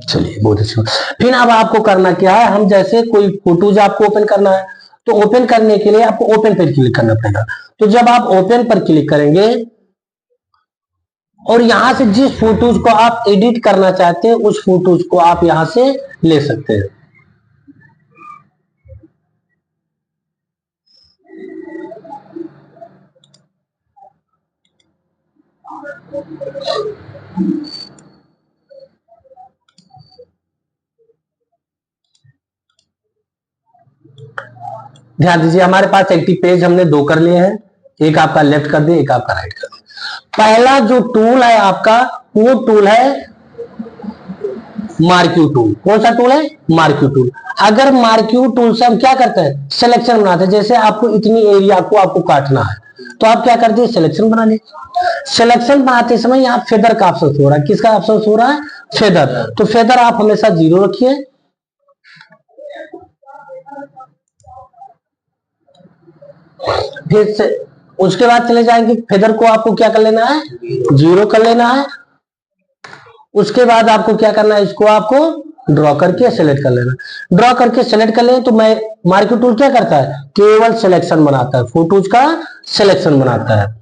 चलिए बहुत अच्छी। फिर अब आपको करना क्या है, हम जैसे कोई फोटोज आपको ओपन करना है, तो ओपन करने के लिए आपको ओपन पर क्लिक करना पड़ेगा। तो जब आप ओपन पर क्लिक करेंगे और यहां से जिस फोटोज को आप एडिट करना चाहते हैं उस फोटोज को आप यहां से ले सकते हैं। ध्यान दीजिए, हमारे पास एक्टिव पेज हमने 2 कर लिए हैं, एक आपका लेफ्ट कर दिया, एक आपका राइट कर दिया। पहला जो टूल है आपका, वो टूल है मार्क्यू टूल। कौन सा टूल है? Marquee tool. अगर मार्क्यू टूल से हम क्या करते हैं, सिलेक्शन बनाते हैं। जैसे आपको इतनी एरिया को आपको काटना है, तो आप क्या करते हैं, सिलेक्शन बना ले। सिलेक्शन बनाते समय यहाँ फेदर का ऑप्शन हो रहा है। किसका ऑप्शन हो रहा है? फेदर। तो फेदर आप हमेशा 0 रखिए। फिर से उसके बाद चले जाएंगे, फेदर को आपको क्या कर लेना है? 0 कर लेना है। उसके बाद आपको क्या करना है, इसको आपको ड्रॉ करके सेलेक्ट कर लेना। ड्रॉ करके सेलेक्ट कर लें तो मैं मार्क्यू टूल क्या करता है, केवल सिलेक्शन बनाता है, फोटोज का सिलेक्शन बनाता है।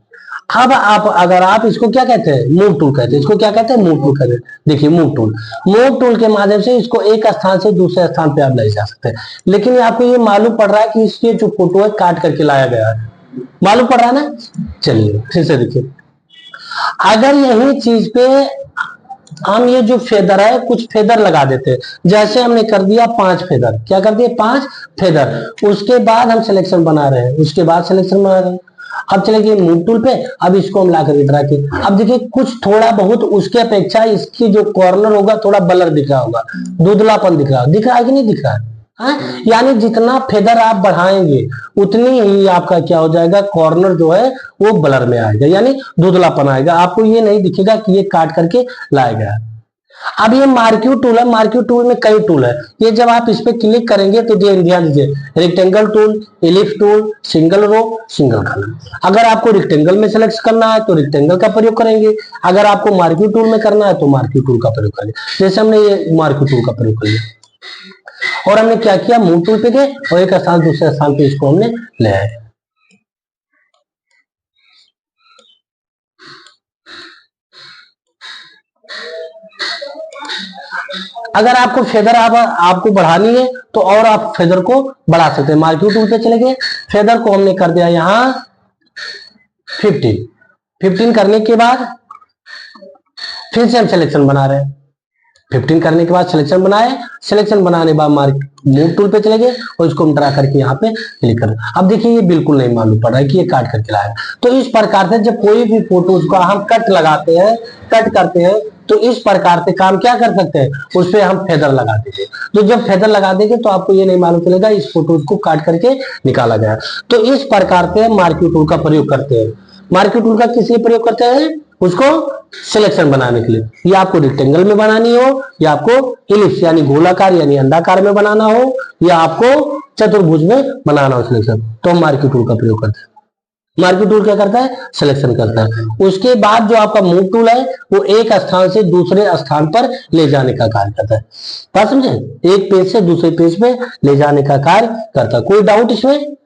अब आप अगर आप इसको क्या कहते हैं, मूव टूल कहते हैं। इसको क्या कहते हैं? मूव टूल कहते हैं। देखिए मूव टूल, मूव टूल के माध्यम से इसको एक स्थान से दूसरे स्थान पे आप ले जा सकते हैं। लेकिन आपको ये मालूम पड़ रहा है कि इसके जो फोटो है काट करके लाया गया है, मालूम पड़ रहा है ना। चलिए फिर से देखिए, अगर यही चीज पे हम ये जो फेदर है, कुछ फेदर लगा देते हैं। जैसे हमने कर दिया 5 फेदर, क्या कर दिए? 5 फेदर। उसके बाद हम सिलेक्शन बना रहे हैं, उसके बाद सिलेक्शन बना रहे हैं। अब चलेंगे मूव टूल पे, अब इसको हम ला करके ड्रा किए। अब देखिए कुछ थोड़ा बहुत उसके अपेक्षा इसकी जो कॉर्नर होगा थोड़ा ब्लर दिख रहा होगा, धुंधलापन दिख रहा है कि नहीं दिख रहा है? यानी जितना फेदर आप बढ़ाएंगे उतनी ही आपका क्या हो जाएगा, कॉर्नर जो है वो ब्लर में आएगा, यानी धुंधलापन आएगा। आपको ये नहीं दिखेगा कि ये काट करके लाया गया। अब ये मार्क्यू टूल है, मार्क्यू टूल में कई टूल है। ये जब आप इस पे क्लिक करेंगे तो ध्यान दीजिए, rectangle tool, ellipse tool, single row, single column. अगर आपको रेक्टेंगल में सेलेक्ट करना है तो रेक्टेंगल का प्रयोग करेंगे, अगर आपको मार्क्यू टूल में करना है तो मार्क्यू टूल का प्रयोग करेंगे। जैसे हमने ये मार्क्यू टूल का प्रयोग कर लिया और हमने क्या किया, मूव टूल पे गए और एक स्थान दूसरे स्थान पे इसको हमने ले आए। अगर आपको फेदर आपको बढ़ानी है तो और आप फेदर को बढ़ा सकते हैं। मार्क्यू टूल पे चले गए, फेदर को हमने कर दिया यहाँ 15 करने के बाद फिर से हम सिलेक्शन बना रहे हैं। 15 करने के बाद सिलेक्शन बनाए, सिलेक्शन बनाने के बाद मूव टूल पे चले गए और इसको हम ड्रा करके यहाँ पे क्लिक कर। अब देखिए ये बिल्कुल नहीं मालूम पड़ रहा है कि ये काट करके लाया। तो इस प्रकार से जब कोई भी फोटोज को हम कट लगाते हैं, कट करते हैं, तो इस प्रकार से काम क्या कर सकते हैं, उस पर हम फेदर लगा देंगे। तो जब फेदर लगा देंगे तो आपको ये नहीं मालूम चलेगा इस फोटोज को काट करके निकाला गया। तो इस प्रकार से मार्क्यू टूल का प्रयोग करते हैं। मार्क्यू टूल का किस लिए प्रयोग करते हैं? उसको सिलेक्शन बनाने के लिए। या आपको रेक्टेंगल में बनानी हो, या आपको इलिप्स यानी गोलाकार यानी अंडाकार में बनाना हो, या आपको चतुर्भुज में बनाना हो सिलेक्शन, तो हम मार्क्यू टूल का प्रयोग करते हैं। मार्क्यू टूल क्या करता है? सिलेक्शन करता है। उसके बाद जो आपका मूव टूल है वो एक स्थान से दूसरे स्थान पर ले जाने का कार्य करता है। बात समझे? एक पेज से दूसरे पेज पे ले जाने का कार्य करता है। कोई डाउट इसमें?